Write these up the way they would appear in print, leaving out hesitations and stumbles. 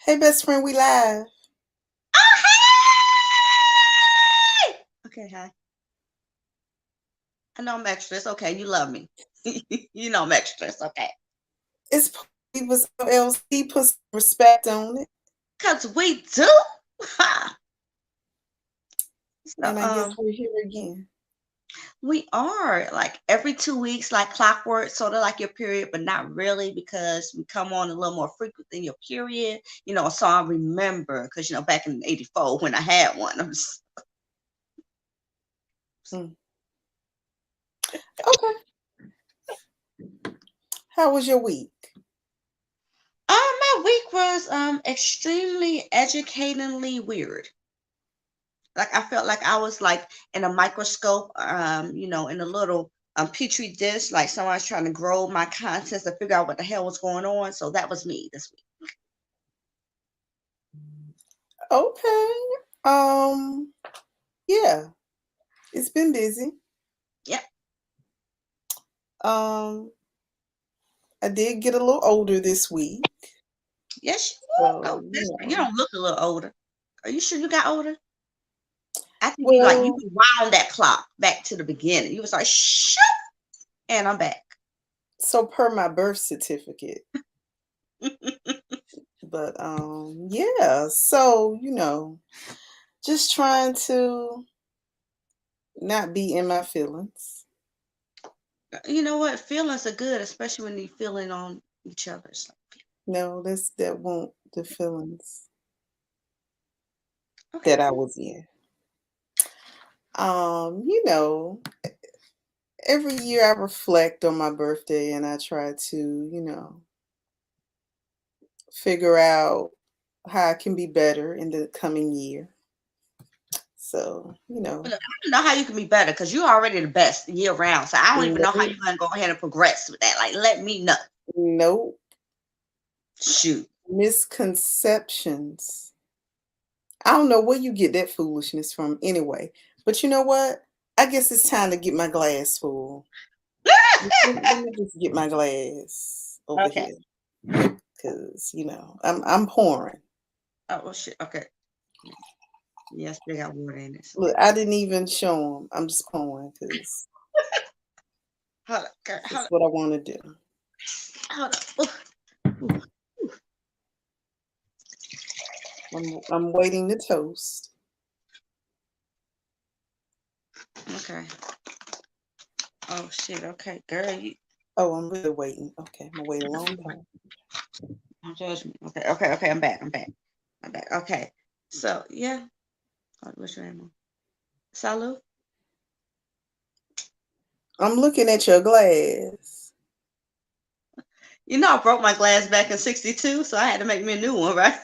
Hey, best friend, we live. Oh, hey! Okay, hi. I know I'm extra. It's okay. You love me. You know I'm extra. It's okay. It's Poetic Divas LLC. Put some respect on it. Because we do. So, And I guess we're here again. we are like every 2 weeks, like clockwork, sort of like your period, but not really because we come on a little more frequent than your period. So I remember because, back in '84 when I had one, I'm just, Okay. How was your week? my week was extremely educatingly weird. Like I felt like I was like in a microscope, in a little petri dish, like someone's trying to grow my contents to figure out what the hell was going on. So that was me this week. Okay. Yeah, it's been busy. Yep. I did get a little older this week. Yes, you So, you don't look a little older. Are you sure you got older? I think you well, rewound that clock back to the beginning. You was like, shut, and I'm back. so per my birth certificate. But yeah, so just trying to not be in my feelings. You know what? Feelings are good, especially when you're feeling on each other's. No, that won't the feelings Okay, that I cool. was in. You know, every year I reflect on my birthday and I try to, figure out how I can be better in the coming year. So, But look, I don't know how you can be better because you're already the best year round. So I don't even know how no, you're gonna go ahead and progress with that. Like, let me know. nope, Shoot. misconceptions. I don't know where you get that foolishness from anyway. But you know what? I guess it's time to get my glass full. Let me just get my glass over Okay. here. Because, I'm pouring. Oh well, shit. Okay. Yes, they got water in it. Look, I didn't even show them. I'm just pouring because Hold on, girl, that's what I want to do. hold on. Ooh, ooh. I'm waiting to toast. Okay. Oh shit. Okay, girl, you Oh, I'm really waiting. Okay, I'm gonna wait a long time. don't judge me. Okay. Okay. Okay. I'm back. I'm back. I'm back. Okay. So yeah. What's your name? Salud. I'm looking at your glass. I broke my glass back in '62, so I had to make me a new one, right?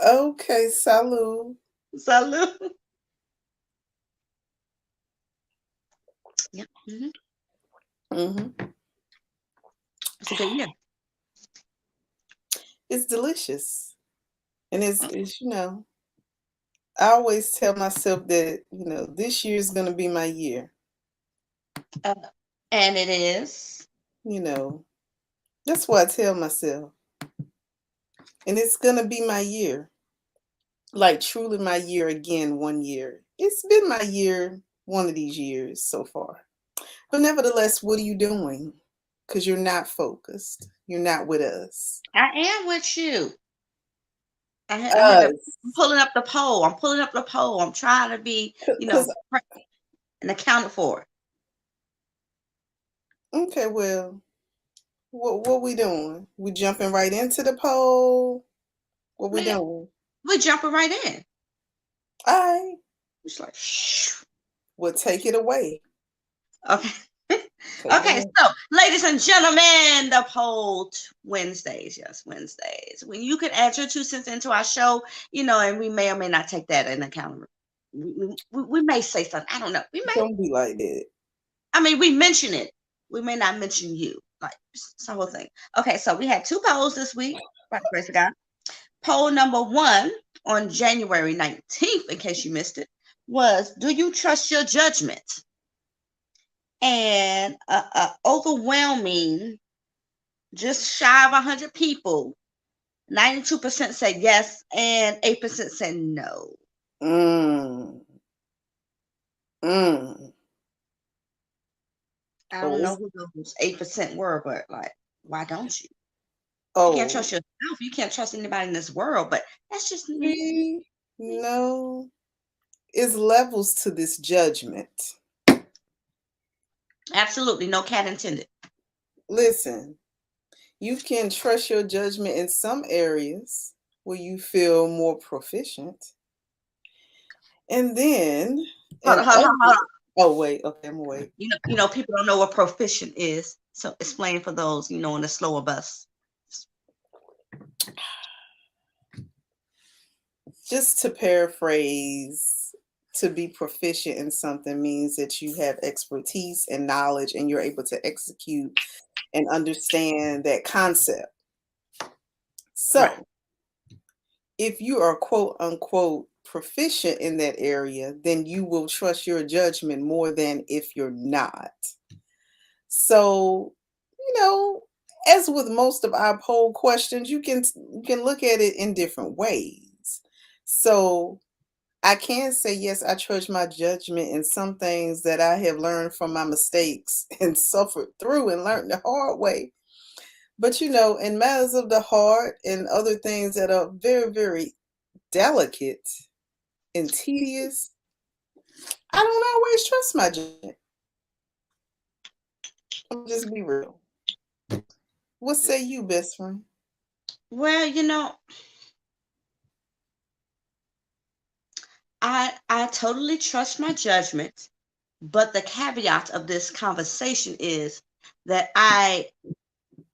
Okay, salud. Salud. Yep. Hmm. It's a good year. It's delicious, and I always tell myself that this year is gonna be my year. Uh, and it is. You know, that's what I tell myself, and it's gonna be my year. Like truly my year again. One year. It's been my year. One of these years so far. But nevertheless, what are you doing? Because you're not focused. You're not with us. I am with you. I had to. Us. I'm pulling up the poll. I'm pulling up the poll. I'm trying to be, Because, and accounted for. okay, well, what we doing? We jumping right into the poll? What we Man, doing? we're jumping right in. All right. It's like, shh. Well, take it away. Okay. Take it Okay, away. so ladies and gentlemen, the poll Wednesdays, yes, Wednesdays. When you could add your 2 cents into our show, and we may or may not take that in account. We may say something. I don't know. We may. Don't be like that. I mean, we mention it. We may not mention you. Like, it's the whole thing. Okay, so we had 2 polls this week. By the grace of God. Poll number 1 on January 19th, in case you missed it, was, do you trust your judgment? And overwhelming, just shy of 100 people 92% said yes, and 8% said no. Mm. Mm. I Oh, don't know who those 8% were, but like, why don't you? You can't oh, trust yourself. You can't trust anybody in this world, but that's just me. see, no, it's levels to this judgment. Absolutely, no cat intended. Listen, you can trust your judgment in some areas where you feel more proficient. And then Hold in on, hold on, other, hold on. oh wait, okay, I'm gonna wait. People don't know what proficient is. So explain for those, in the slower bus. Just to paraphrase, to be proficient in something means that you have expertise and knowledge and you're able to execute and understand that concept. Right. So, if you are quote unquote proficient in that area, then you will trust your judgment more than if you're not. So, as with most of our poll questions, you can look at it in different ways. So, I can say yes, I trust my judgment in some things that I have learned from my mistakes and suffered through and learned the hard way. But in matters of the heart and other things that are very, very delicate and tedious, I don't always trust my judgment. I'll just be real. What say you, best friend? Well, I totally trust my judgment, but the caveat of this conversation is that I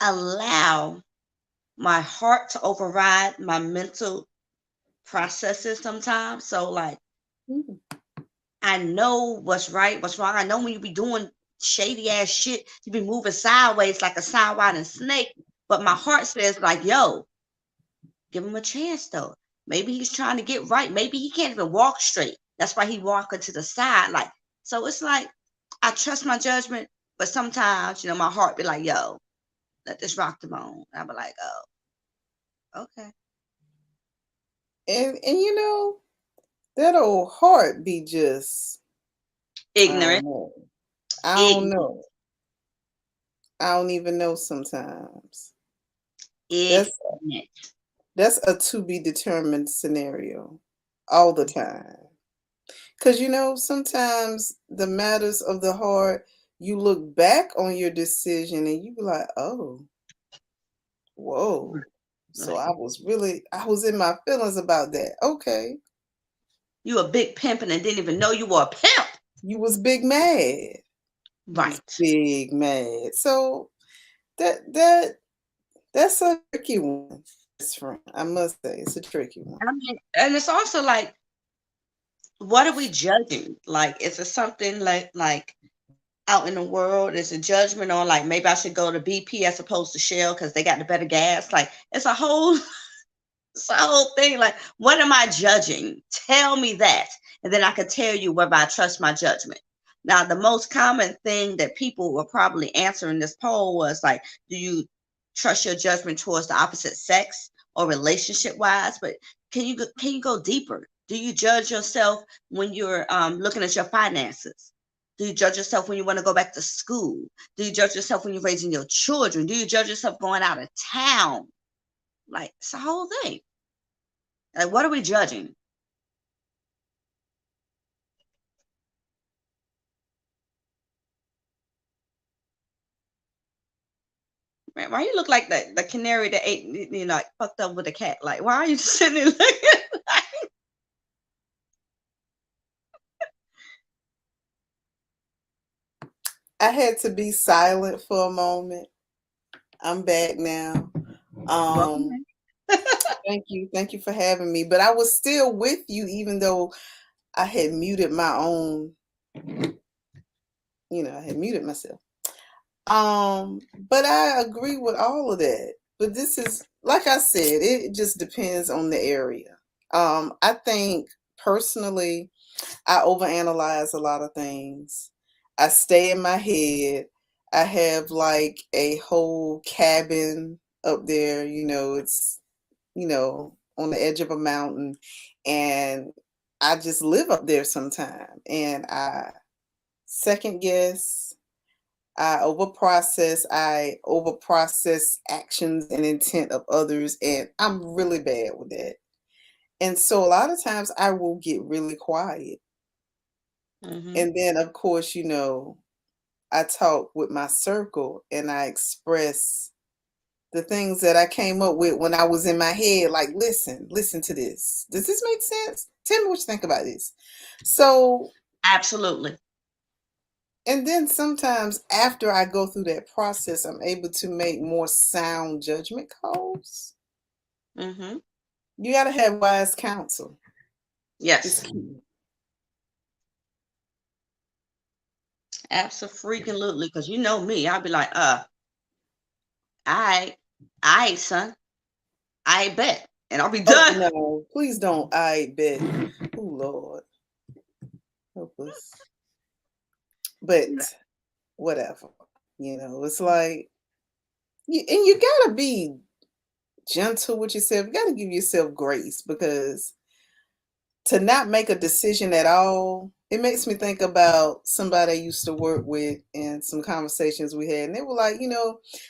allow my heart to override my mental processes sometimes. So like Mm. I know what's right, what's wrong. I know when you be doing shady ass shit, you be moving sideways like a sidewinding snake. But my heart says like, yo, give him a chance though. Maybe he's trying to get right. Maybe he can't even walk straight. That's why he walking to the side. Like, so it's like I trust my judgment, but sometimes, my heart be like, yo, let this rock the bone. And I be like, oh, okay. And that old heart be just, I don't Ignorant. know. I don't Ignorant. know. I don't even know sometimes. That's Ignorant. that's a to be determined scenario all the time. Because sometimes the matters of the heart, you look back on your decision and you be like, oh, whoa. So Right. I was in my feelings about that. Okay. You a big pimping and didn't even know you were a pimp. You was big mad. You was Right. big mad. So that's a tricky one. I must say it's a tricky one. I mean, and it's also like, what are we judging? Like, is it something like out in the world? Is a judgment on like maybe I should go to BP as opposed to Shell because they got the better gas? Like, it's a whole thing. Like, what am I judging? Tell me that, and then I can tell you whether I trust my judgment. Now, the most common thing that people were probably answering this poll was like, do you trust your judgment towards the opposite sex or relationship wise? But can you go deeper? Do you judge yourself when you're looking at your finances? Do you judge yourself when you want to go back to school? Do you judge yourself when you're raising your children? Do you judge yourself going out of town? Like, it's a whole thing. Like, what are we judging? Man, why you look like the canary that ate, like fucked up with a cat? Like, why are you just sitting there looking? I had to be silent for a moment. I'm back now. Welcome Um, thank you for having me. But I was still with you, even though I had muted my own. I had muted myself. But I agree with all of that. But this is, like I said, it just depends on the area. I think personally, I overanalyze a lot of things. I stay in my head. I have like a whole cabin up there, it's on the edge of a mountain, and I just live up there sometime, and I second guess, I overprocess actions and intent of others, and I'm really bad with that. And so a lot of times I will get really quiet. And then of course, I talk with my circle and I express the things that I came up with when I was in my head, like, listen to this. Does this make sense? Tell me what you think about this. So, Absolutely. and then sometimes after I go through that process, I'm able to make more sound judgment calls. Mm-hmm. You got to have wise counsel. It's Yes. key. Absolutely. Because you know me, I'll be like, I son, I bet. And I'll be Oh, done. no, please don't. I bet. Oh, Lord. Help us. But whatever. It's like, and you got to be gentle with yourself. You got to give yourself grace, because to not make a decision at all, it makes me think about somebody I used to work with and some conversations we had. And they were like,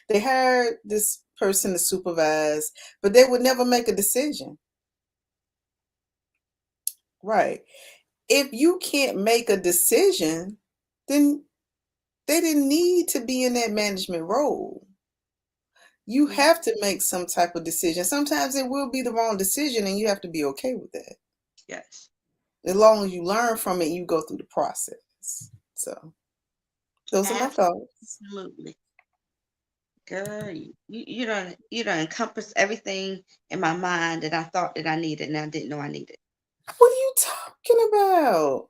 they hired this person to supervise, but they would never make a decision. Right. If you can't make a decision, then they didn't need to be in that management role. You have to make some type of decision. Sometimes it will be the wrong decision, and you have to be okay with that. Yes. As long as you learn from it, you go through the process. So those are my thoughts. Absolutely. Girl, you don't encompass everything in my mind that I thought that I needed and I didn't know I needed. What are you talking about?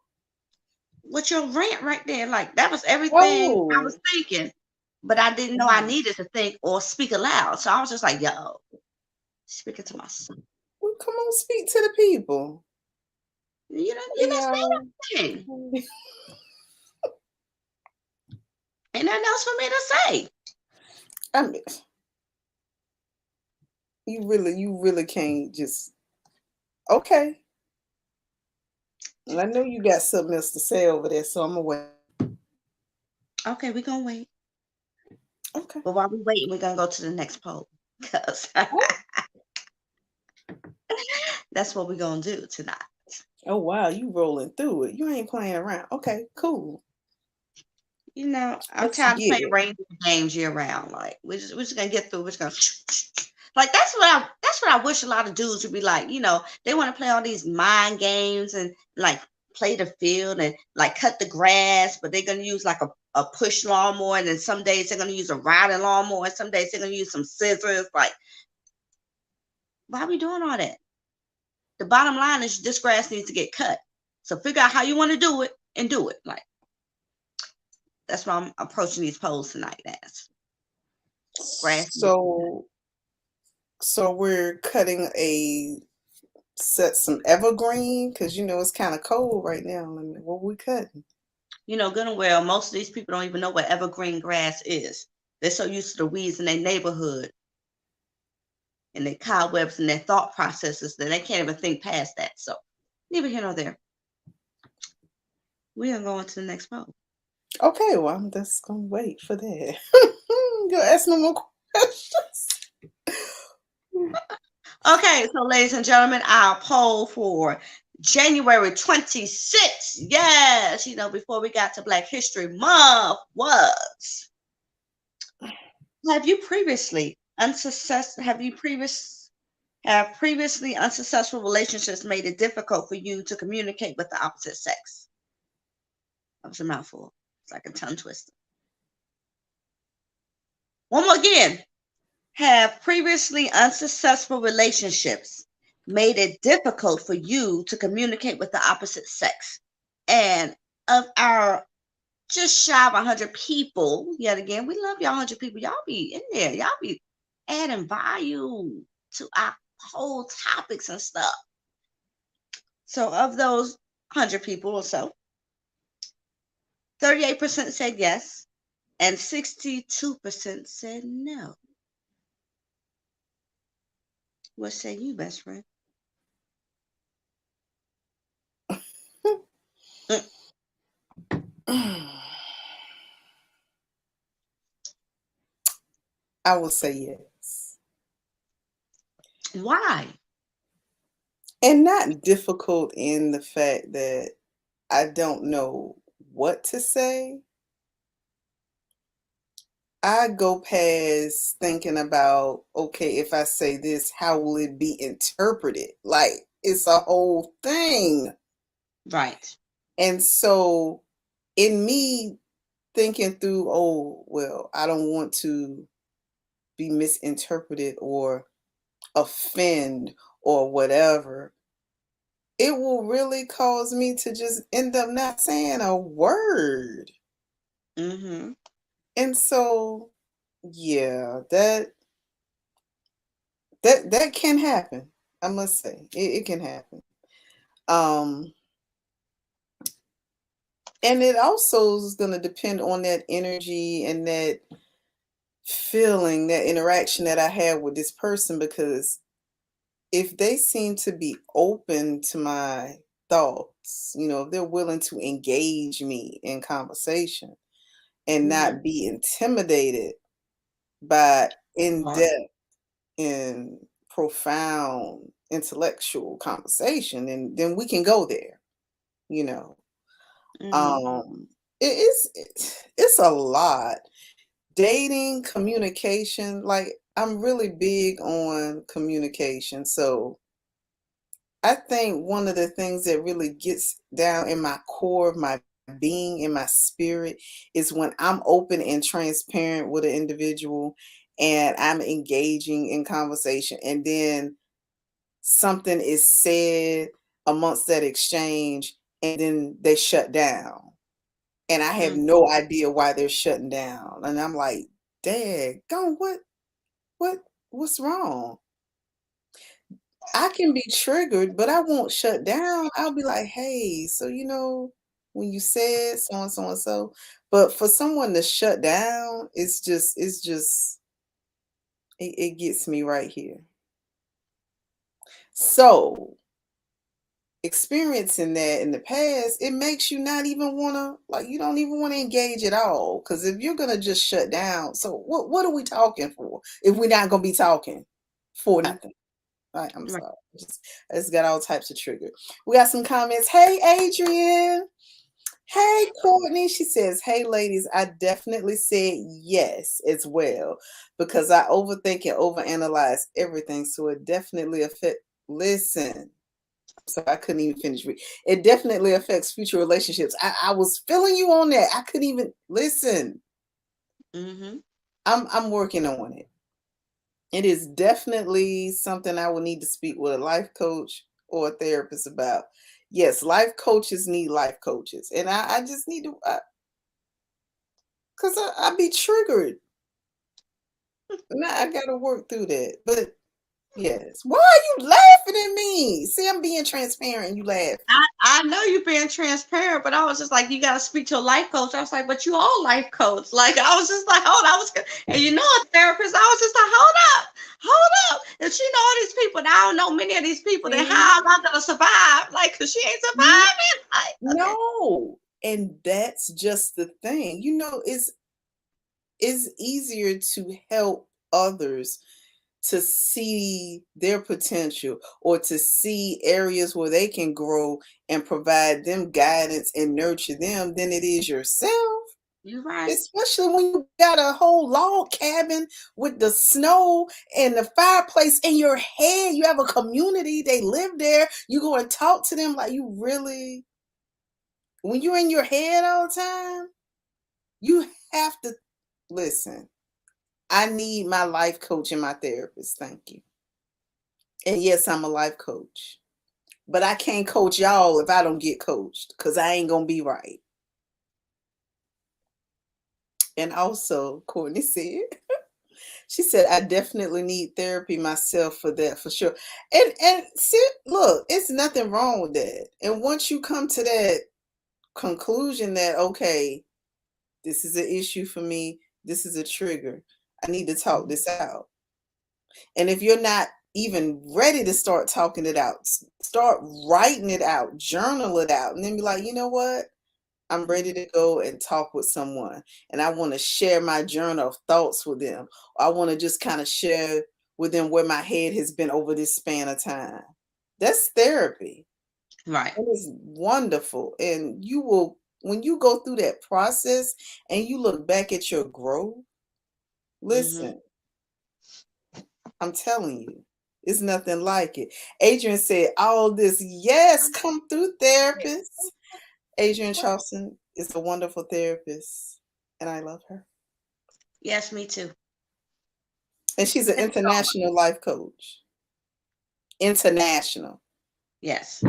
What's your rant right there? Like that was everything I was Oh, thinking, but I didn't know I needed to think or speak aloud. So I was just like, yo, speaking to myself. well, come on, speak to the people. You know, Hey, y'all. say nothing. Ain't nothing else for me to say. I mean, you really can't just, okay. And I know you got something else to say over there, so I'm gonna wait. Okay, we're gonna wait. Okay. But while we waiting, we're gonna go to the next poll. Because that's what we're gonna do tonight. Oh wow, you rolling through it. You ain't playing around. Okay, cool. You know, I'm Let's tired of get playing it. reindeer games year round. Like we're just gonna get through. We're just gonna like that's what I wish a lot of dudes would be like. They want to play all these mind games and like play the field and like cut the grass, but they're gonna use like a push lawnmower, and then some days they're gonna use a riding lawnmower, and some days they're gonna use some scissors. Like, why are we doing all that? The bottom line is this grass needs to get cut. So figure out how you want to do it and do it. Like that's why I'm approaching these polls tonight as grass. So we're cutting some evergreen, because it's kind of cold right now. What we cutting? Good and well, most of these people don't even know what evergreen grass is. They're so used to the weeds in their neighborhood and their cobwebs and their thought processes that they can't even think past that. So neither here nor there. We are going to the next poll. Okay, well, I'm just gonna wait for that. Go ask no more questions. Okay, so ladies and gentlemen, our poll for January 26th, yes, before we got to Black History Month, was: have previously unsuccessful relationships made it difficult for you to communicate with the opposite sex? That was a mouthful. It's like a tongue twister. One more again. Have previously unsuccessful relationships made it difficult for you to communicate with the opposite sex? And of our just shy of 100 people, yet again, we love y'all 100 people. Y'all be in there. Y'all be adding value to our whole topics and stuff. So of those 100 people or so, 38% said yes, and 62% said no. What say you, best friend? I will say yes. Why? And not difficult in the fact that I don't know what to say. I go past thinking about, okay, if I say this, how will it be interpreted? Like, it's a whole thing. Right. And so, in me thinking through, oh, well, I don't want to be misinterpreted or offend or whatever, it will really cause me to just end up not saying a word. Mm-hmm. And so, yeah, that can happen. I must say, it can happen. Um, and it also is going to depend on that energy and that feeling, that interaction that I have with this person, because if they seem to be open to my thoughts, if they're willing to engage me in conversation and Mm-hmm. not be intimidated by Right. in-depth and profound intellectual conversation, and then we can go there, you know. Mm-hmm. Um, it's a lot. Dating, communication, like I'm really big on communication. So I think one of the things that really gets down in my core of my being, in my spirit, is when I'm open and transparent with an individual and I'm engaging in conversation, and then something is said amongst that exchange, and then they shut down. And I have Mm-hmm. no idea why they're shutting down. And I'm like, Dad, go, what, what's wrong? I can be triggered, but I won't shut down. I'll be like, hey, so when you said so and so and so. But for someone to shut down, it gets me right here. So experiencing that in the past, it makes you not even wanna, like, you don't even want to engage at all. Cause if you're gonna just shut down, so what are we talking for if we're not gonna be talking for nothing? Right, I'm Right. sorry. I just got all types of trigger. We got some comments. Hey, Adrian. Hey, Courtney. She says, hey, ladies, I definitely said yes as well because I overthink and overanalyze everything. So it definitely affect. Listen, so I couldn't even finish. It definitely affects future relationships. I was feeling you on that. I couldn't even listen. Mm-hmm. I'm working on it. It is definitely something I will need to speak with a life coach or a therapist about. Yes, life coaches need life coaches. And I just need to, because I be triggered. Now I got to work through that. But yes. Why are you laughing at me? See, I'm being transparent and you laugh. I know you're being transparent, but I was just like, you got to speak to a life coach. I was like, but you all life coach. Like, I was just like, hold on. And a therapist, I was just like, hold up. If she know all these people, and I don't know many of these people, then See? how am I going to survive? Like, because she ain't See? surviving. Like, okay. No. And that's just the thing. It's easier to help others to see their potential or to see areas where they can grow and provide them guidance and nurture them than it is yourself. You're right. Especially when you got a whole log cabin with the snow and the fireplace in your head. You have a community, they live there. You go and talk to them like you really, when you're in your head all the time, you have to listen. I need my life coach and my therapist. Thank you. And yes, I'm a life coach. But I can't coach y'all if I don't get coached because I ain't going to be right. And also, Courtney said, she said, I definitely need therapy myself for that, for sure. And see, look, it's nothing wrong with that. And once you come to that conclusion that, okay, this is an issue for me, this is a trigger, I need to talk this out. And if you're not even ready to start talking it out, start writing it out, journal it out, and then be like, you know what? I'm ready to go and talk with someone, and I want to share my journal of thoughts with them. I want to just kind of share with them where my head has been over this span of time. That's therapy. Right. It is wonderful. And you will, when you go through that process and you look back at your growth, listen, I'm telling you, it's nothing like it. Adrian said, all this, yes, come through, therapist. Adrian Charleston is a wonderful therapist, and I love her. Yes, me too. And she's an international life coach. International. Yes.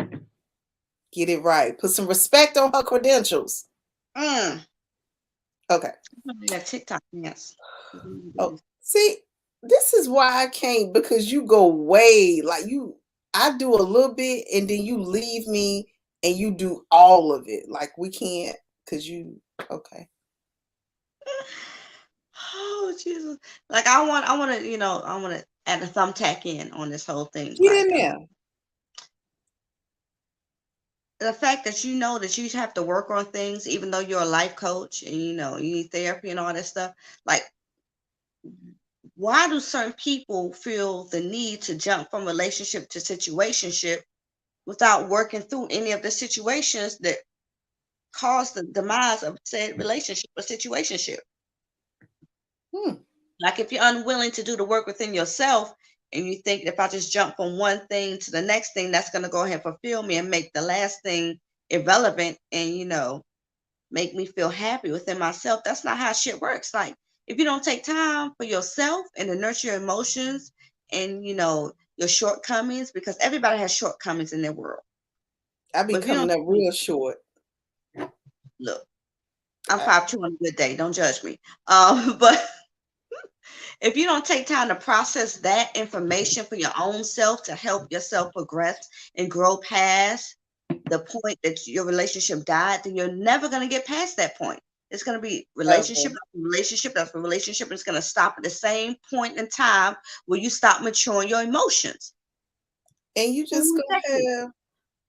Get it right. Put some respect on her credentials. Okay. Yeah, TikTok, yes. Oh, see, this is why I can't, because you go way, like I do a little bit and then you leave me and you do all of it. Like we can't, because you, okay. Oh, Jesus. Like I want to add a thumbtack in on this whole thing. Get Like, in there. The fact that you know that you have to work on things, even though you're a life coach and you need therapy and all that stuff. Like, why do certain people feel the need to jump from relationship to situationship without working through any of the situations that cause the demise of said relationship or situationship? Like, if you're unwilling to do the work within yourself and you think if I just jump from one thing to the next thing, that's going to go ahead and fulfill me and make the last thing irrelevant and, make me feel happy within myself, that's not how shit works. Like, if you don't take time for yourself and to nurture your emotions and, your shortcomings, because everybody has shortcomings in their world. I be coming up real short. Look, I'm 5'2" on a good day. Don't judge me. But if you don't take time to process that information for your own self to help yourself progress and grow past the point that your relationship died, then you're never going to get past that point. It's going to be relationship after relationship after relationship. And it's going to stop at the same point in time where you stop maturing your emotions. And you just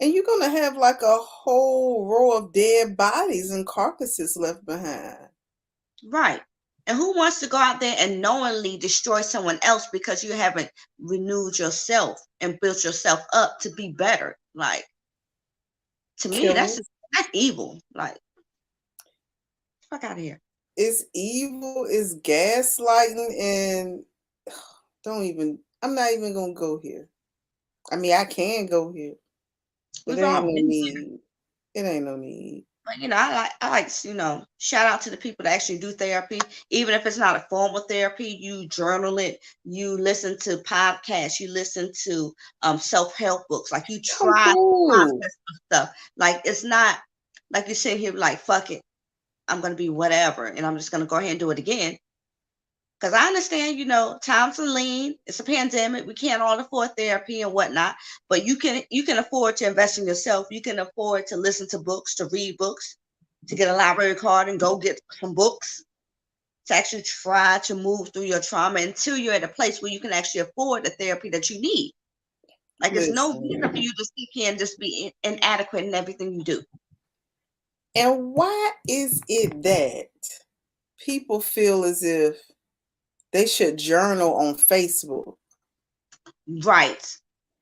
you're going to have like a whole row of dead bodies and carcasses left behind. Right. And who wants to go out there and knowingly destroy someone else because you haven't renewed yourself and built yourself up to be better? Like, to me, that's evil. Like, fuck out of here. It's evil, it's gaslighting, and I'm not even going to go here. I mean, I can go here, but there ain't no need. It ain't no need. But I like shout out to the people that actually do therapy, even if it's not a formal therapy. You journal it, you listen to podcasts, you listen to self-help books. Like, you try to process stuff. Like, it's not like you sit here like, fuck it, I'm gonna be whatever, and I'm just gonna go ahead and do it again. Because I understand, times are lean. It's a pandemic. We can't all afford therapy and whatnot. But you can afford to invest in yourself. You can afford to listen to books, to read books, to get a library card and go get some books, to actually try to move through your trauma until you're at a place where you can actually afford the therapy that you need. Like, there's no reason for you to sit here and just be inadequate in everything you do. And why is it that people feel as if they should journal on Facebook? Right.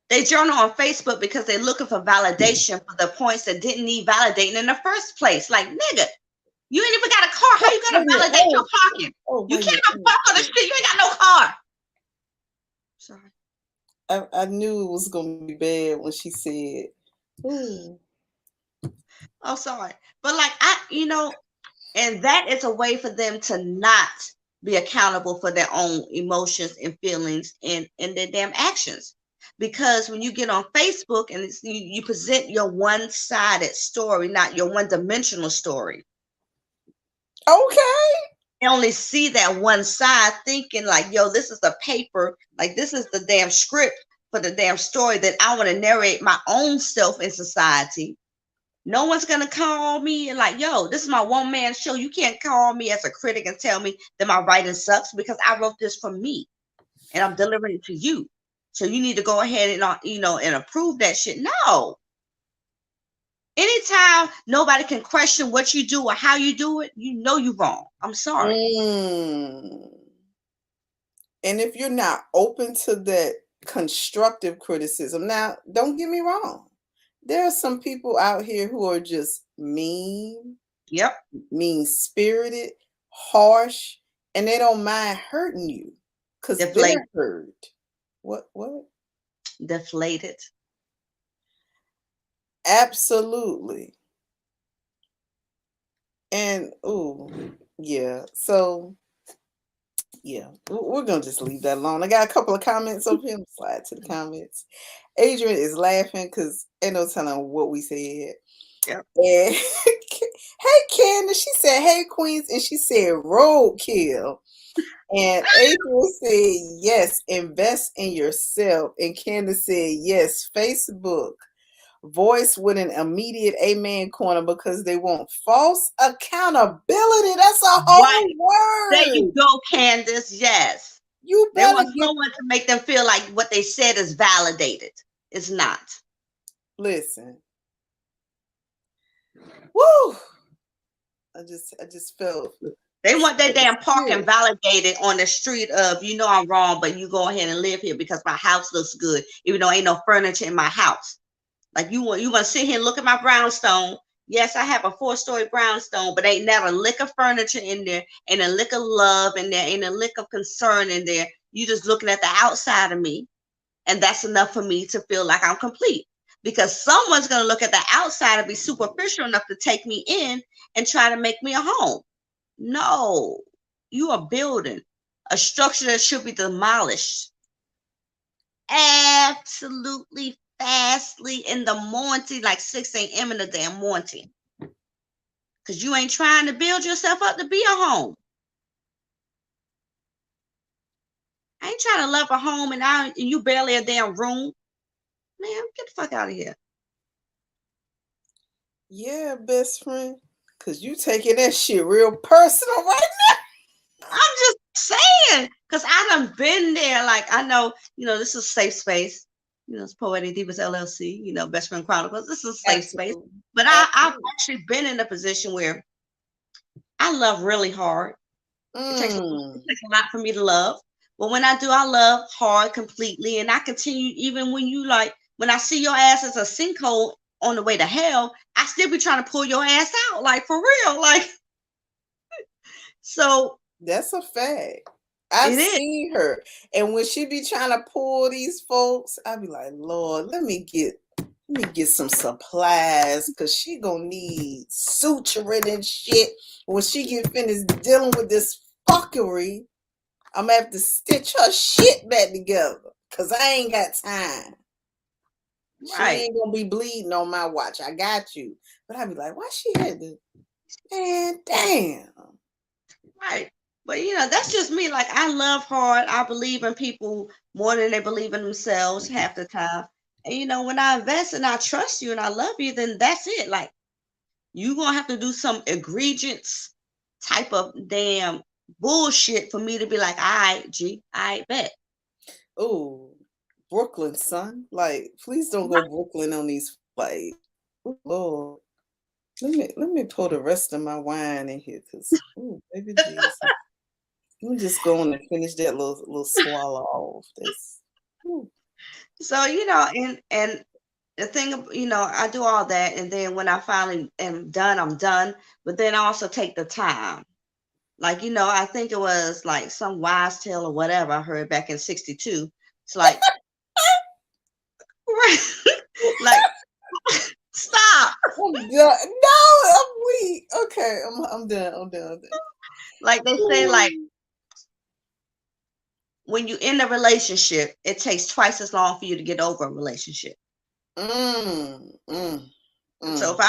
They journal on Facebook because they're looking for validation for the points that didn't need validating in the first place. Like, nigga, you ain't even got a car. How you gonna validate your parking? You can't even park on the street. You ain't got no car. Sorry. I knew it was gonna be bad when she said, "Ooh." Oh, sorry. But like, and that is a way for them to not be accountable for their own emotions and feelings and their damn actions. Because when you get on Facebook and you present your one-sided story, not your one-dimensional story. Okay. They only see that one side, thinking like, yo, this is the paper, like this is the damn script for the damn story that I want to narrate my own self in society. No one's going to call me and like, yo, this is my one-man show. You can't call me as a critic and tell me that my writing sucks, because I wrote this for me and I'm delivering it to you. So you need to go ahead and, and approve that shit. No. Anytime nobody can question what you do or how you do it, you know you're wrong. I'm sorry. And if you're not open to that constructive criticism, now, don't get me wrong. There are some people out here who are just mean, mean-spirited, harsh, and they don't mind hurting you because they're hurt. What? Deflated. Absolutely. And yeah. So yeah, we're gonna just leave that alone. I got a couple of comments over here. Slide to the comments. Adrian is laughing because ain't no telling what we said. Yep. And hey Candace, she said, "Hey Queens," and she said roadkill. And Adrian said, "Yes, invest in yourself." And Candace said, "Yes, Facebook. Voice with an immediate amen corner because they want false accountability." That's a whole word. There you go, Candace. Yes. You they want someone to make them feel like what they said is validated. It's not. Listen. Woo. I just felt they want that damn parking validated on the street of, I'm wrong, but you go ahead and live here because my house looks good, even though ain't no furniture in my house. Like you want to sit here and look at my brownstone. Yes, I have a 4-story brownstone, but ain't never a lick of furniture in there, ain't a lick of love in there, ain't a lick of concern in there. You just looking at the outside of me, and that's enough for me to feel like I'm complete. Because someone's going to look at the outside and be superficial enough to take me in and try to make me a home. No, you are building a structure that should be demolished. Absolutely fastly in the morning, like 6 a.m. in the damn morning. Because you ain't trying to build yourself up to be a home. I ain't trying to love a home and you barely a damn room. Man, get the fuck out of here. Yeah, best friend. Because you taking that shit real personal right now. I'm just saying. Because I done been there. Like, I know, this is a safe space. It's Poetic Divas LLC, Best Friend Chronicles. This is a safe space. But I've actually been in a position where I love really hard. It takes a lot for me to love. But when I do, I love hard completely. And I continue, even when I see your ass as a sinkhole on the way to hell, I still be trying to pull your ass out, like, for real. Like, so. That's a fact. I've seen her. And when she be trying to pull these folks, I be like, Lord, let me get some supplies because she gonna need suturing and shit. When she get finished dealing with this fuckery, I'm gonna have to stitch her shit back together because I ain't got time. She ain't gonna be bleeding on my watch. I got you. But I be like, why she had to? Man, damn. Right. But, that's just me. Like, I love hard. I believe in people more than they believe in themselves half the time. And, when I invest and I trust you and I love you, then that's it. Like, you going to have to do some egregious type of damn bullshit for me to be like, all right, G, I bet. Oh, Brooklyn, son. Like, please don't go Brooklyn on these flights. Lord. Let me pour the rest of my wine in here because, baby Jesus. Let me just go on and finish that little swallow off. This. So, and the thing, I do all that. And then when I finally am done, I'm done. But then I also take the time. Like, I think it was like some wise tale or whatever I heard back in 1962. It's like, like, stop. I'm done. No, I'm weak. Okay, I'm done. Like they say, like, when you end a relationship, it takes twice as long for you to get over a relationship. So if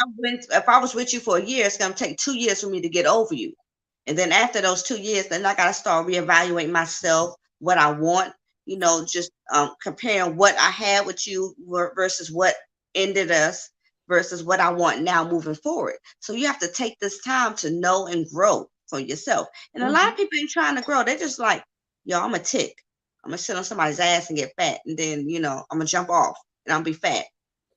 I was with you for a year, it's gonna take 2 years for me to get over you. And then after those 2 years, then I gotta start reevaluating myself, what I want, just comparing what I had with you versus what ended us versus what I want now moving forward. So you have to take this time to know and grow for yourself. And a lot of people ain't trying to grow. They're just like, yo, I'm a tick. I'm gonna sit on somebody's ass and get fat, and then I'm gonna jump off and I'll be fat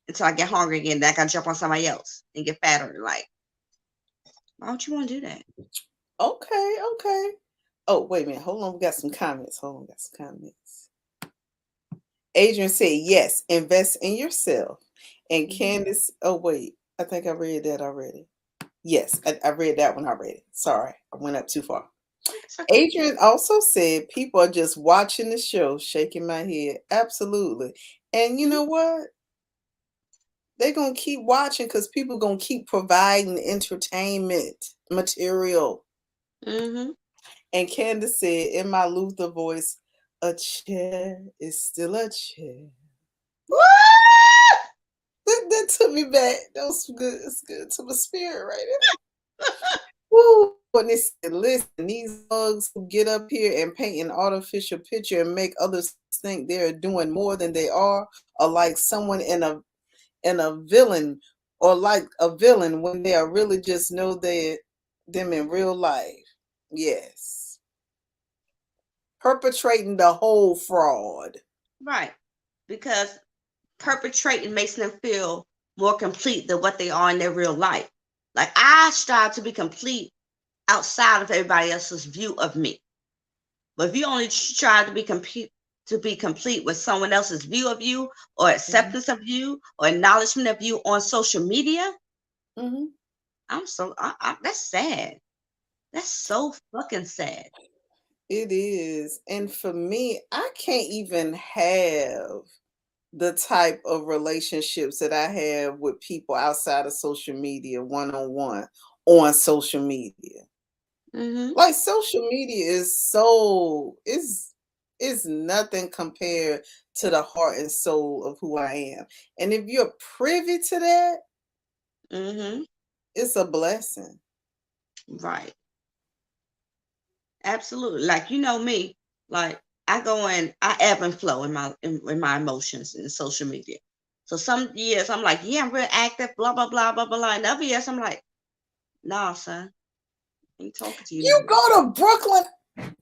until I get hungry again. Then I gotta jump on somebody else and get fatter. Like, why don't you want to do that? Okay, okay. Oh, wait a minute. Hold on. We got some comments. Adrian said, yes, invest in yourself. And Candace, oh, wait. I think I read that already. Yes, I read that one already. Sorry, I went up too far. Okay. Adrian also said, people are just watching the show, shaking my head. Absolutely. And you know what? They're going to keep watching because people going to keep providing entertainment material. Mm-hmm. And Candace said, in my Luther voice, a chair is still a chair. That took me back. That was good. It's good to my spirit right now. Woo! And they said, listen, these bugs who get up here and paint an artificial picture and make others think they're doing more than they are like someone in a villain, or like a villain when they are really just know them in real life. Yes. Perpetrating the whole fraud. Right. Because perpetrating makes them feel more complete than what they are in their real life. Like, I strive to be complete outside of everybody else's view of me. But if you only try to be complete with someone else's view of you, or acceptance of you, or acknowledgement of you on social media, that's sad. That's so fucking sad. It is. And for me, I can't even have the type of relationships that I have with people outside of social media, one-on-one, on social media. Like, social media is nothing compared to the heart and soul of who I am. And if you're privy to that, it's a blessing. Right. Absolutely. Like, me, like, I go in, I ebb and flow in my emotions in social media. So some years I'm like, yeah, I'm real active, blah, blah, blah, blah, blah. And other years I'm like, nah, son, I ain't talking to you no You more. go to Brooklyn.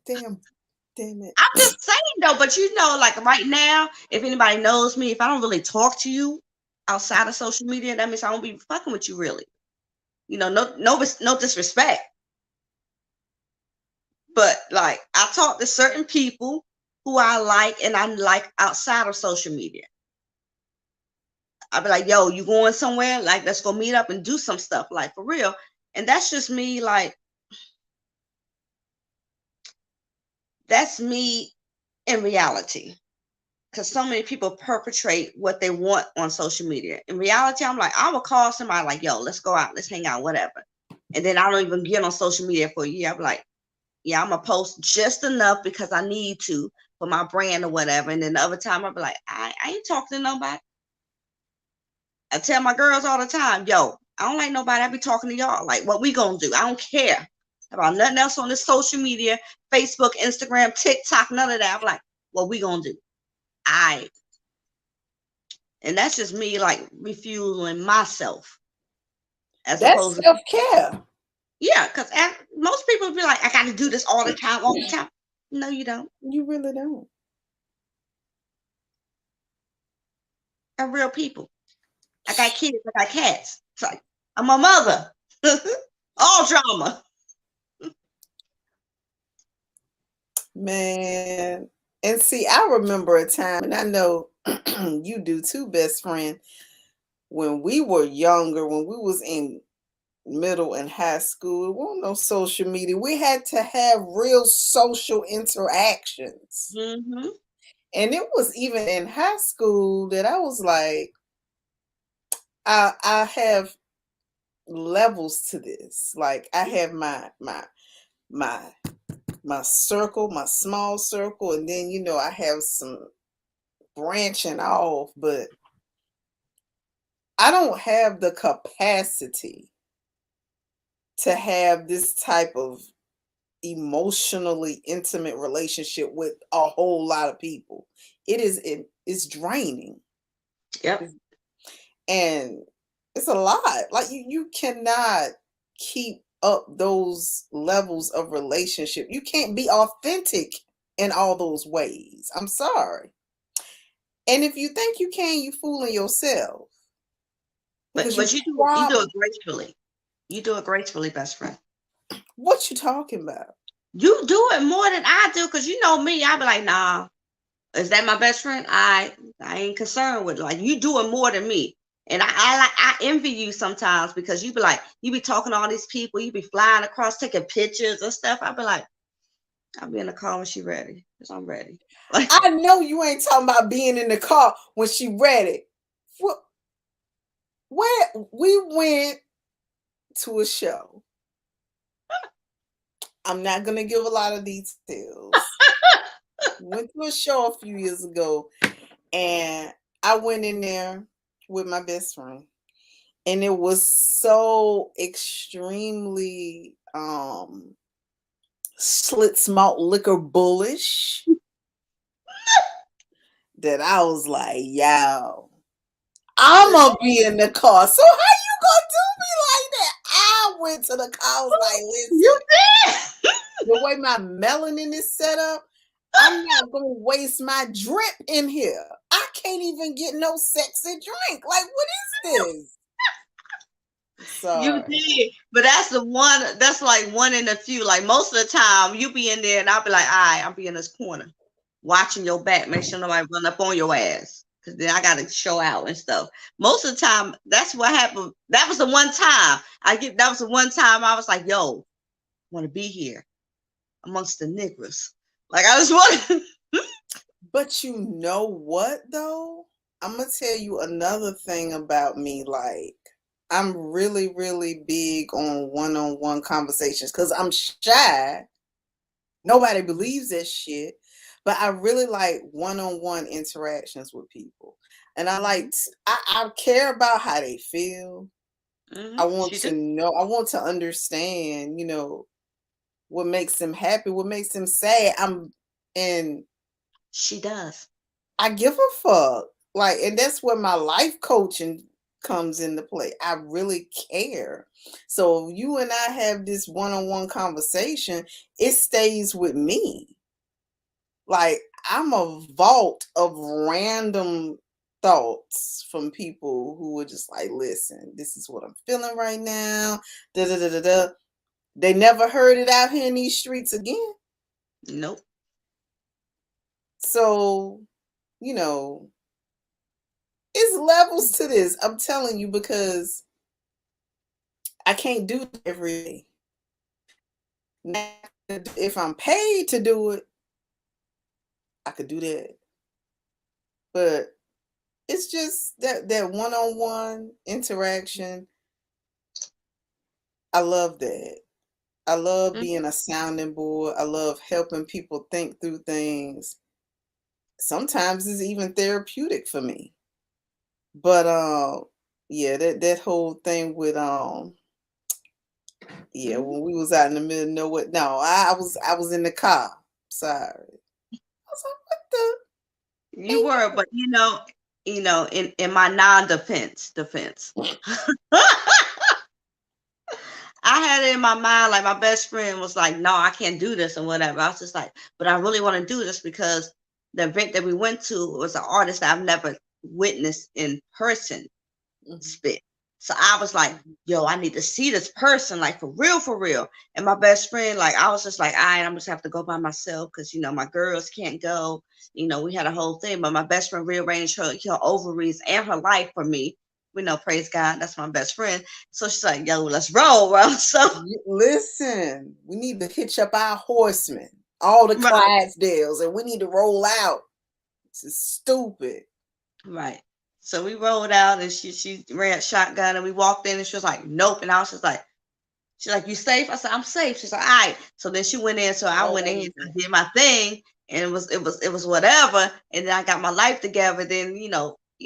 Damn it. I'm just saying though, but like right now, if anybody knows me, if I don't really talk to you outside of social media, that means I won't be fucking with you really. No disrespect. But like, I talk to certain people who I like and I like outside of social media. I'll be like, yo, you going somewhere? Like, let's go meet up and do some stuff, like, for real. And that's just me, like, that's me in reality. Because so many people perpetrate what they want on social media. In reality, I'm like, I will call somebody like, yo, let's go out, let's hang out, whatever. And then I don't even get on social media for a year. I'm like, yeah, I'm going to post just enough because I need to for my brand or whatever. And then the other time I'll be like, I ain't talking to nobody. I tell my girls all the time, yo, I don't like nobody. I be talking to y'all. Like, what we gonna do? I don't care about nothing else on this social media, Facebook, Instagram, TikTok, none of that. I'm like, what we gonna do? And that's just me, like, refueling myself. As That's opposed to, self-care. yeah, because most people be like, I got to do this all the time. No, you don't. You really don't. I'm real people. I got kids, I got cats. It's like, I'm a mother. All drama. Man. And see, I remember a time, and I know you do too, best friend, when we were younger, when we was in middle and high school, there wasn't no social media. We had to have real social interactions. And it was even in high school that I was like, I have levels to this. Like, I have my circle, my small circle, and then I have some branching off, but I don't have the capacity to have this type of emotionally intimate relationship with a whole lot of people. It's draining. Yep. And it's a lot. Like, you cannot keep up those levels of relationship. You can't be authentic in all those ways. I'm sorry. And if you think you can, you fooling yourself. But Because you do it gracefully. You do it gracefully, best friend. what you talking about? You do it more than I do, because you know me. I be like, nah, is that my best friend? I ain't concerned with it. Like, you do it more than me. And I envy you sometimes, because you be like, you be talking to all these people, you be flying across, taking pictures and stuff. I be like, I'll be in the car when she ready, because I'm ready. Like, I know you ain't talking about being in the car when she ready. Where we went to a show. I'm not gonna give a lot of details. Went to a show a few years ago, and I went in there with my best friend, and it was so extremely Schlitz malt liquor bullish that I was like, yo, I'm gonna be in the car. So how you gonna do me like that? I went to the car. I was like, listen, you did. the way my melanin is set up, I'm not gonna waste my drip in here. I can't even get no sexy drink. Like, what is this? Sorry. You did, but that's the one. That's like one in a few. Like, most of the time, you be in there, and I'll be like, all right, I'll be in this corner, watching your back, make sure nobody run up on your ass, because then I gotta show out and stuff. Most of the time, that's what happened. That was the one time that was the one time I was like, yo, I want to be here amongst the niggas. Like, I just want. But you know what though? I'm gonna tell you another thing about me. Like, I'm really, really big on one-on-one conversations because I'm shy. Nobody believes that shit. But I really like one-on-one interactions with people. And I care about how they feel. I want to know, I want to understand, what makes them happy, what makes them sad. And She does. I give a fuck. Like, and that's where my life coaching comes into play. I really care. So you and I have this one-on-one conversation, it stays with me. Like, I'm a vault of random thoughts from people who are just like, listen, this is what I'm feeling right now. Da da da da da. They never heard it out here in these streets again. Nope. So, it's levels to this. I'm telling you, because I can't do it every day. Now, if I'm paid to do it, I could do that. But it's just that one-on-one interaction. I love that. I love being a sounding board. I love helping people think through things. Sometimes it's even therapeutic for me. But yeah, that whole thing with yeah, when we was out in the middle of nowhere. No, I was in the car. Sorry. I was like, what the? You were, but in my non-defense, I had it in my mind, like, my best friend was like, no, I can't do this and whatever. I was just like, but I really want to do this, because the event that we went to was an artist that I've never witnessed in person spit. So I was like, yo, I need to see this person, like, for real, for real. And my best friend, like, I was just like, all right, I'm just have to go by myself, because, my girls can't go. We had a whole thing, but my best friend rearranged her ovaries and her life for me. Praise God, that's my best friend. So she's like, yo, let's roll, bro. So listen, we need to hitch up our horsemen, all the Clydesdales, and we need to roll out. This is stupid. Right. So we rolled out, and she ran shotgun, and we walked in, and she was like, nope. And I was just like, she's like, you safe? I said, I'm safe. She's like, all right. So then she went in. So I went in and did my thing, and it was whatever. And then I got my life together. Then,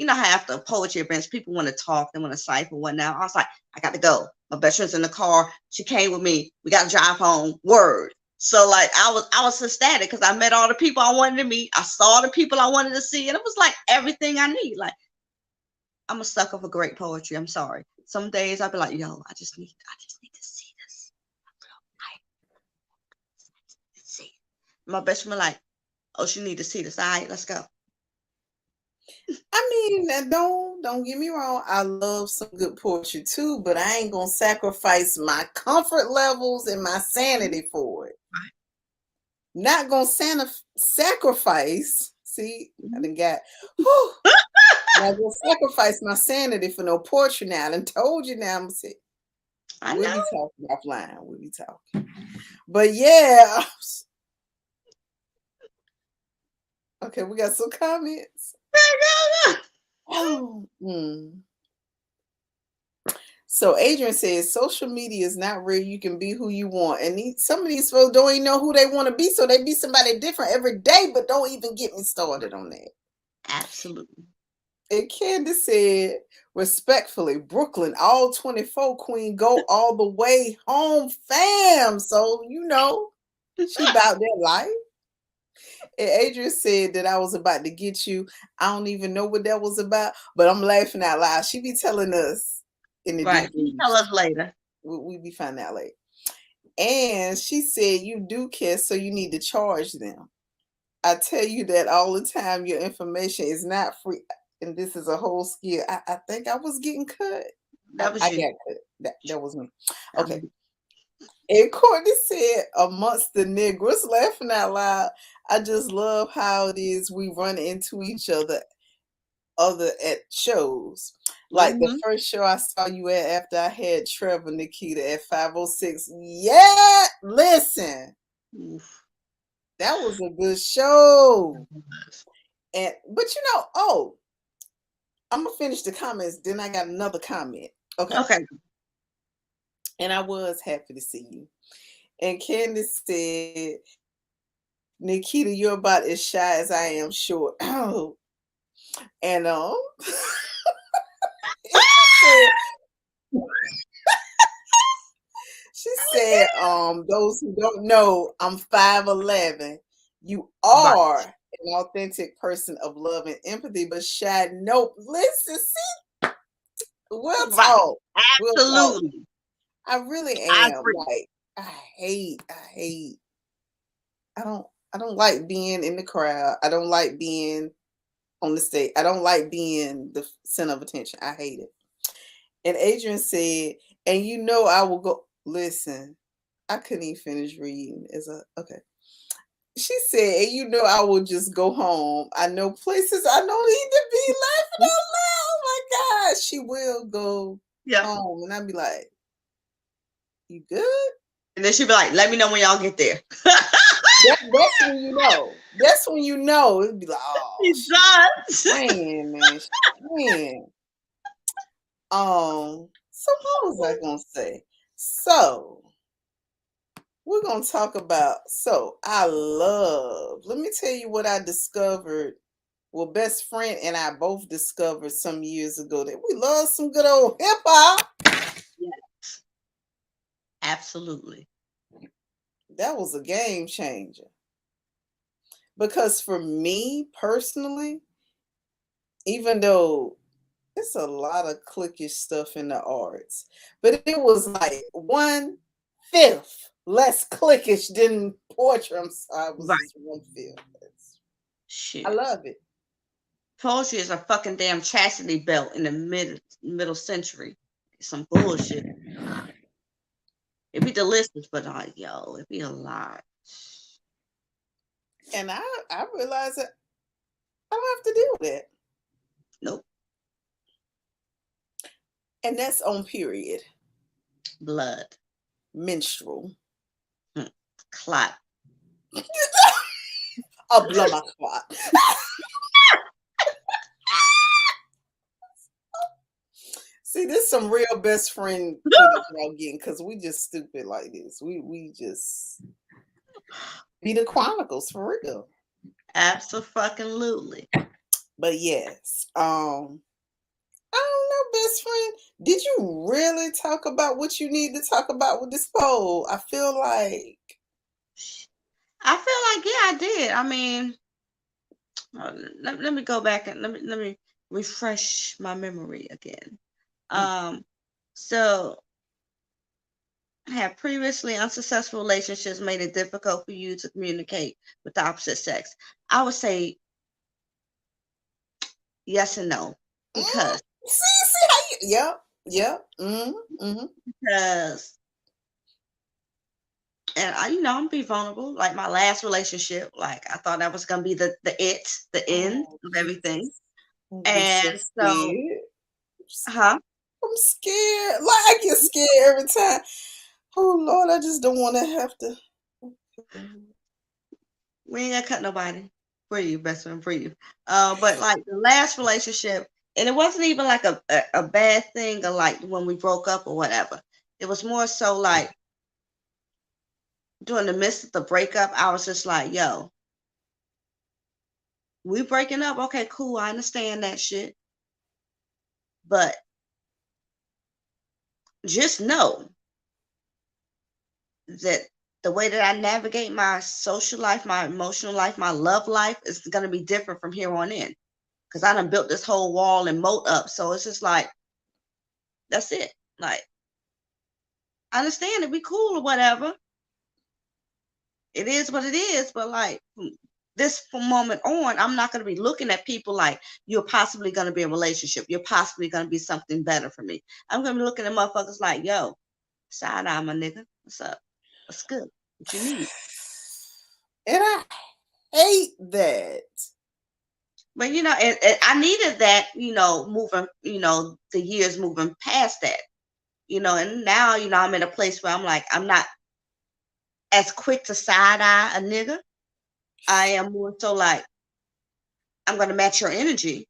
how after poetry events, people want to talk, they want to cipher, whatnot. I was like, I got to go. My best friend's in the car. She came with me. We got to drive home. Word. So, like, I was ecstatic, because I met all the people I wanted to meet. I saw the people I wanted to see, and it was like everything I need. Like, I'm a sucker for great poetry. I'm sorry. Some days I'll be like, yo, I just need to see this. See. My best friend like, Oh, she need to see the side. Let's go. I mean, don't get me wrong. I love some good poetry too, but I ain't gonna sacrifice my comfort levels and my sanity for it. Right. Not gonna sacrifice. See, I done got. Not gonna sacrifice my sanity for no poetry now. I done told you now. I'm saying I we'll know. be talking offline. We'll be talking. But yeah. Okay, we got some comments. Oh. So Adrian says social media is not real. You can be who you want. And some of these folks don't even know who they want to be. So they be somebody different every day, but don't even get me started on that. Absolutely. And Candace said, respectfully, Brooklyn, all 24 queen, go all the way home, fam. So, she about that life. And Adrian said that I was about to get you. I don't even know what that was about, but I'm laughing out loud. She be telling us in the Right. debrief. Tell us later. We be finding out later. And she said you do care, so you need to charge them. I tell you that all the time. Your information is not free. And this is a whole skill. I think I was getting cut. That was I you. got cut. That was me. Okay. And Courtney said, amongst the Negroes, laughing out loud, I just love how it is we run into each other at shows. Like the first show I saw you at after I had Trevor Nakita at 506. Yeah, listen. Oof. That was a good show. But I'm gonna finish the comments, then I got another comment. Okay. And I was happy to see you. And Candace said, Nakita, you're about as shy as I am short. Oh. And she said, those who don't know, I'm 5'11". You are an authentic person of love and empathy, but shy. Nope. Listen, see, we'll talk. Absolutely. We'll talk. I really am. Like, I hate. I don't like being in the crowd. I don't like being on the stage. I don't like being the center of attention. I hate it. And Adrian said, and I will go. Listen, I couldn't even finish reading. Okay. She said, and I will just go home. I know places I don't need to be laughing out loud. Oh my God. She will go home. And I'll be like, you good? And then she'll be like, let me know when y'all get there. That's when you know. That's when you know. It'd be like, oh, man, man. So what was I gonna say? So we're gonna talk about. Let me tell you what I discovered. Well, best friend and I both discovered some years ago that we love some good old hip hop. Yes, absolutely. That was a game changer. Because for me personally, even though it's a lot of cliquish stuff in the arts, but it was like 1/5 less cliquish than poetry. I'm sorry, it was just 1/5. Shit. I love it. Poetry is a fucking damn chastity belt in the middle century. Some bullshit. It be delicious, but it be a lot. And I realize that I don't have to deal with that. Nope. And that's on period. Blood. Menstrual. Clot. A blood my clot. See, this is some real best friend y'all getting, because we just stupid like this. We just be the Chronicles for real. Absolutely. But yes, I don't know, best friend. Did you really talk about what you need to talk about with this poll? I feel like yeah, I did. I mean, let me go back and let me refresh my memory again. So Have previously unsuccessful relationships made it difficult for you to communicate with the opposite sex? I would say yes and no. Because See how you, yep. because and I, I'm be vulnerable. Like my last relationship, like I thought that was gonna be the end Oh, of everything. Jesus. I'm get so And so, scared. huh? I'm scared. Like I get scared every time. Oh Lord, I just don't want to have to. We ain't gonna cut nobody for you, best friend, for you. But like the last relationship, and it wasn't even like a bad thing or like when we broke up or whatever. It was more so like during the midst of the breakup, I was just like, yo, we breaking up. Okay, cool. I understand that shit. But just know that the way that I navigate my social life, my emotional life, my love life is going to be different from here on in. Because I done built this whole wall and moat up. So it's just like, that's it. Like, I understand it, be cool or whatever. It is what it is. But like, from this moment on, I'm not going to be looking at people like you're possibly going to be a relationship. You're possibly going to be something better for me. I'm going to be looking at motherfuckers like, yo, side eye, my nigga. What's up? What's good? What you need? And I hate that. But I needed that, moving, the years moving past that, and now, I'm in a place where I'm like, I'm not as quick to side eye a nigga. I am more so like, I'm gonna match your energy.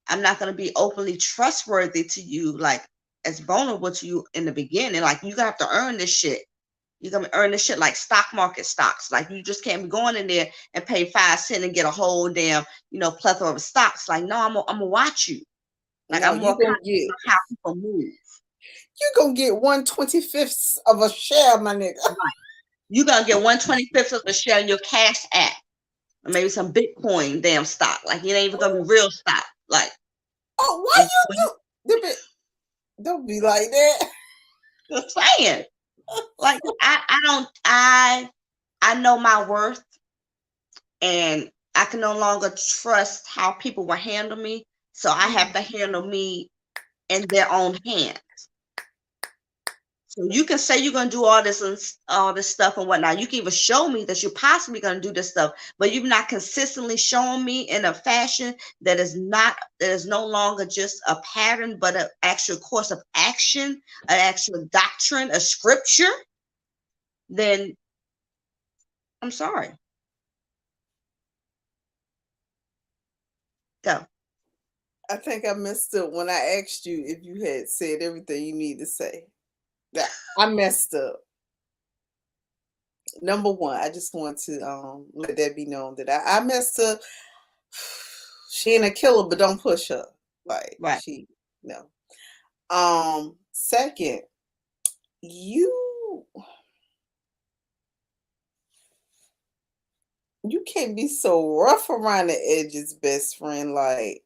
I'm not gonna be openly trustworthy to you, like as vulnerable to you in the beginning. Like you have to earn this shit. You're gonna earn this shit like stock market stocks. Like you just can't be going in there and pay 5 cents and get a whole damn, plethora of stocks. Like, no, I'm gonna watch you. Like No, I'm more conscious of how people move. you gonna get 1/25 of a share, my nigga. Right. You're gonna get 1/25 of the share in your cash app. Or maybe some Bitcoin damn stock. Like it ain't even gonna be real stock. Like, Oh, why you do? Don't be like that. just saying. Like I know my worth, and I can no longer trust how people will handle me. So I have to handle me in their own hands. So you can say you're gonna do all this and all this stuff and whatnot. You can even show me that you're possibly gonna do this stuff, but you've not consistently shown me in a fashion that is no longer just a pattern, but an actual course of action, an actual doctrine, a scripture. Then I'm sorry. Go. I think I messed up when I asked you if you had said everything you need to say. Yeah, I messed up. Number one, I just want to let that be known that I messed up. She ain't a killer, but don't push her. Like Right. she no. Second, you can't be so rough around the edges, best friend. Like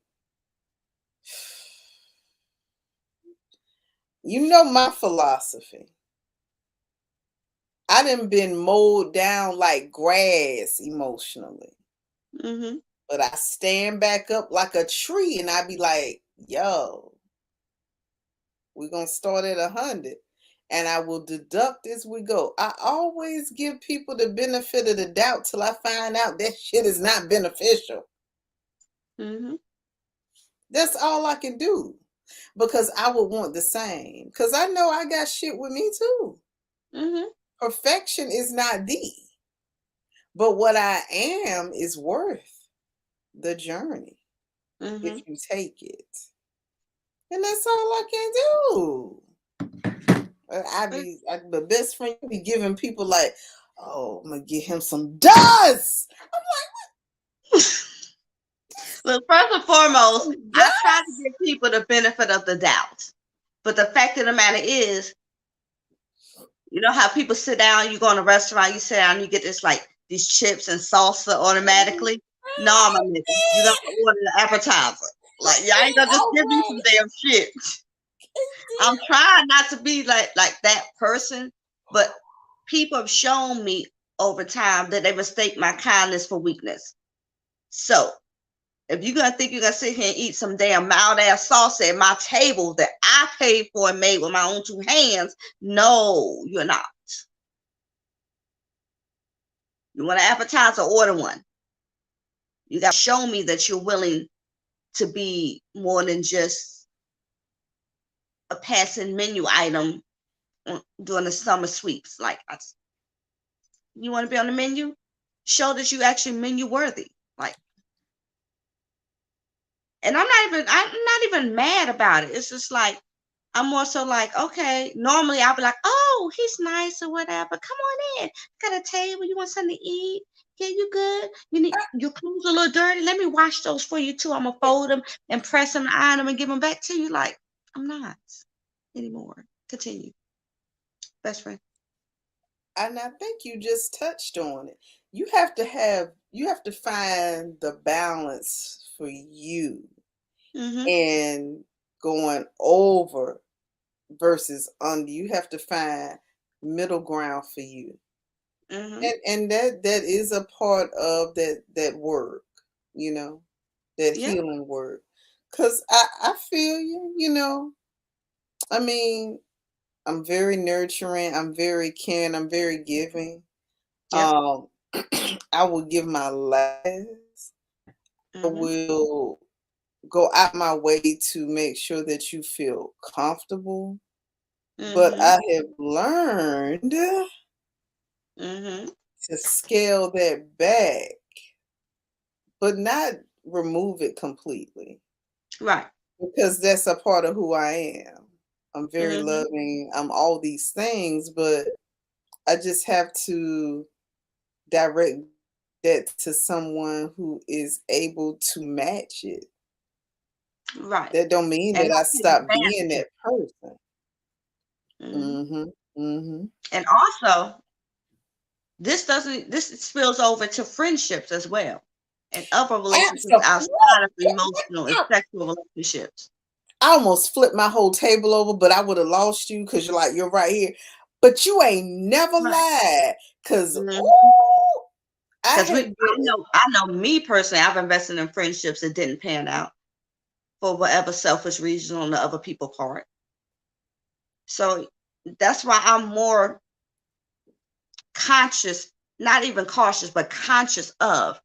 you know my philosophy. I done been mowed down like grass emotionally. Mm-hmm. But I stand back up like a tree and I be like, yo, we're going to start at 100 and I will deduct as we go. I always give people the benefit of the doubt till I find out that shit is not beneficial. Mm-hmm. That's all I can do because I would want the same. Because I know I got shit with me too. Mm-hmm. Perfection is not the. But what I am is worth the journey Mm-hmm. if you take it. And that's all I can do. The best friend be giving people like, oh, I'm gonna get him some dust. Look, first and foremost, I Dust? try to give people the benefit of the doubt. But the fact of the matter is, you know how people sit down, you go in a restaurant, you sit down, you get this like these chips and salsa automatically. No, my nigga, you gotta order the appetizer. Like y'all ain't gonna just give me some damn shit. I'm trying not to be like that person, But people have shown me over time that they mistake my kindness for weakness. So if you're gonna think you're gonna sit here and eat some damn mild ass salsa at my table that I paid for and made with my own two hands, no, you're not. You want an appetizer, order one. You gotta show me that you're willing to be more than just a passing menu item during the summer sweeps. Like, you want to be on the menu? Show that you actually menu worthy. Like, and I'm not even mad about it. It's just like, I'm more so like, okay, normally I'll be like, oh, he's nice or whatever. Come on in. Got a table. You want something to eat? Yeah, you good? You need your clothes a little dirty. Let me wash those for you too. I'm gonna fold them and press them, iron them, and give them back to you. Like, I'm not anymore. Continue, best friend. And I think you just touched on it. You have to find the balance for you Mm-hmm. and going over versus under. You have to find middle ground for you. Mm-hmm. And that is a part of that work, you know, that Yeah. healing work. Cause I feel you, you know. I mean, I'm very nurturing, I'm very caring, I'm very giving. Yep. Um, I will give my last. I Mm-hmm. will go out my way to make sure that you feel comfortable. But Mm-hmm. I have learned Mm-hmm. to scale that back, but not remove it completely Right. because that's a part of who I am. I'm very Mm-hmm. loving. I'm all these things, but I just have to direct that to someone who is able to match it. Right. That don't mean And that not I take stop being advantage of that person. it. Mm-hmm. Mhm. Mhm. And also, this spills over to friendships as well and other relationships Absolutely. outside of emotional and sexual relationships. I almost flipped my whole table over, but I would have lost you because you're right here. But you ain't never Right. lied. Cause Because ooh, I I have been know me personally, I've invested in friendships that didn't pan out for whatever selfish reason on the other people part. So that's why I'm more conscious, not even cautious, but conscious of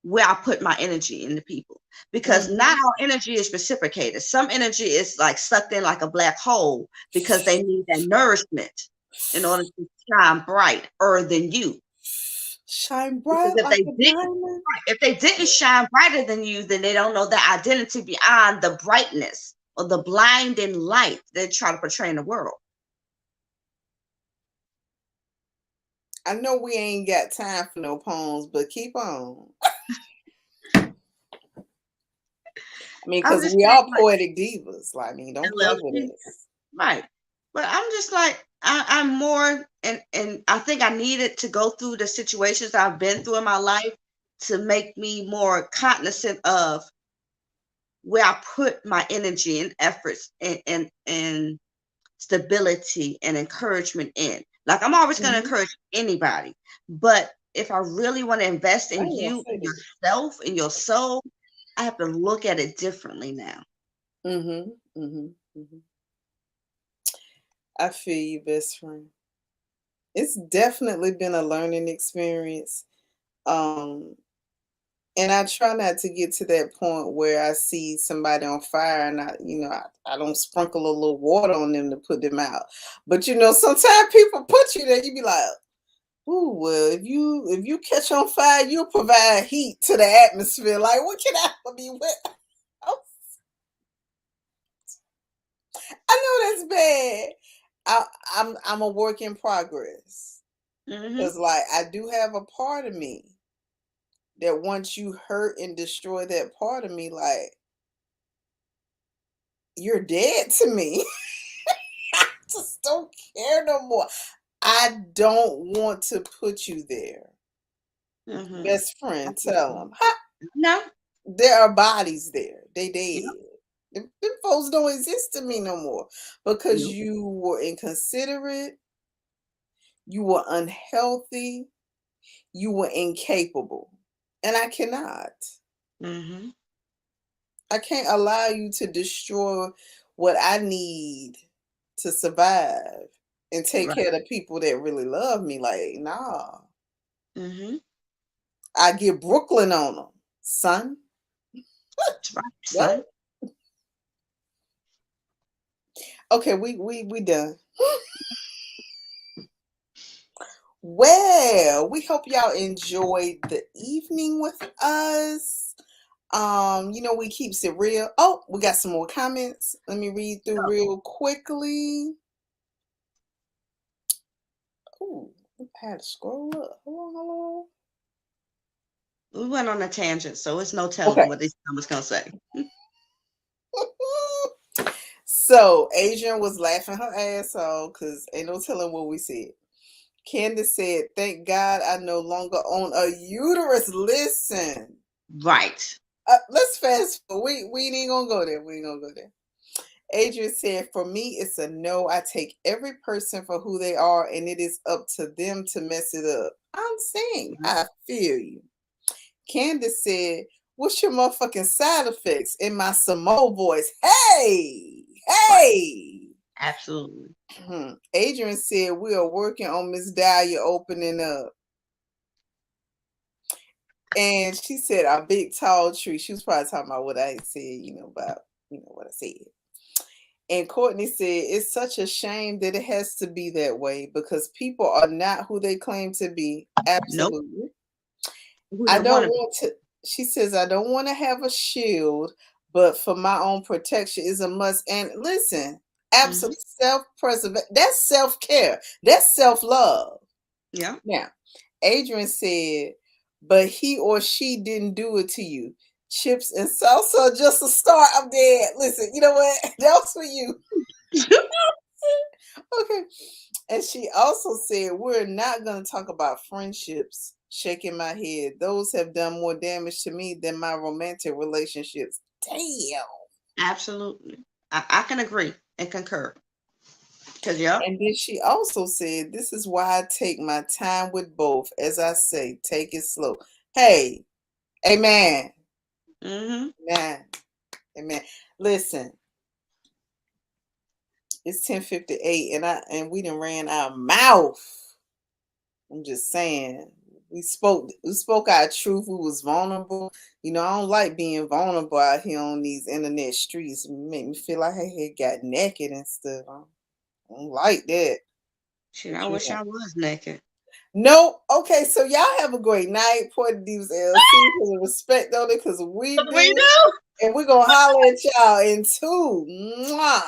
where I put my energy into people, because not mhm. all energy is reciprocated. Some energy is like sucked in like a black hole because they need that nourishment in order to shine brighter than you. Shine Because bright like a diamond. if they didn't shine brighter than you, then they don't know their identity beyond the brightness or the blinding light they try to portray in the world. I know we ain't got time for no poems, but keep on. I mean, I'm because just we saying, are like, poetic divas. Like, I mean, don't play with LLC. us. Right. But I'm just like, I'm more, and I think I needed to go through the situations I've been through in my life to make me more cognizant of where I put my energy and efforts and stability and encouragement in. Like, I'm always going to Mhm. encourage anybody, but if I really want to invest I in ain't gonna you, say in this. yourself, in your soul, I have to look at it differently now. Mhm. Mhm. Mhm. I feel you, best friend. It's definitely been a learning experience. Um, and I try not to get to that point where I see somebody on fire and I don't sprinkle a little water on them to put them out. But sometimes people put you there, you be like, ooh, well, if you catch on fire, you'll provide heat to the atmosphere. Like, what can I be with? Oh, I know that's bad. I'm a work in progress. Hmm. Cause like I do have a part of me that once you hurt and destroy that part of me, like you're dead to me. I just don't care no more. I don't want to put you there. Hmm. Best friend, tell them. No. There are bodies there. They Yep. dead. Them folks don't exist to me no more because Nope. you were inconsiderate. You were unhealthy. You were incapable. And I cannot. Mm-hmm. I can't allow you to destroy what I need to survive and take Right. care of the people that really love me. Like, nah. Mm-hmm. I get Brooklyn on them, son. That's right, What? son. Okay, we done. Well, we hope y'all enjoyed the evening with us. We keeps it real. Oh, we got some more comments. Let me read through real quickly. Ooh, I had to scroll up. Hold We went on a tangent, so it's no on. telling Okay. what this was gonna say. So Adrian was laughing her ass off because ain't no telling what we said. Candace said, "Thank God I no longer own a uterus." Listen, Right. let's fast forward. We ain't gonna go there. We ain't gonna go there. Adrian said, "For me, it's a no. I take every person for who they are, and it is up to them to mess it up." I'm saying, I feel you. Candace said, "What's your motherfucking side effects?" In my Samoa voice, hey, Right. hey. Absolutely. Adrian said, "We are working on Msdaliatwentytwo opening up." And she said, "A big tall tree." She was probably talking about what I said, about, what I said. And Courtney said, "It's such a shame that it has to be that way because people are not who they claim to be." Nope. Absolutely. Who I they don't want to be. want to, she says, "I don't want to have a shield, but for my own protection is a must." And listen, Mm-hmm. absolute self-preservation, that's self-care, that's self-love. Yeah. Now, Adrian said, "But he or she didn't do it to you. Chips and salsa are just a start." I'm dead. Listen, you know what? That was for you. Okay. And she also said, "We're not going to talk about friendships." Shaking my head. "Those have done more damage to me than my romantic relationships." Damn. Absolutely. I can agree and concur. Cause yeah. And then she also said, "This is why I take my time with both. As I say, take it slow." Hey, amen. Mm-hmm. Amen. Amen. Listen, it's 10:58 and we done ran our mouth. I'm just saying. We spoke our truth. We was vulnerable. I don't like being vulnerable out here on these internet streets. It make me feel like I had got naked and stuff. I don't like that. Shit, But I wish I was naked. no, okay, so y'all have a great night. Poetic Divas LLC, for the respect on it, because we We do. do. And we're gonna holler at y'all in two. Mwah.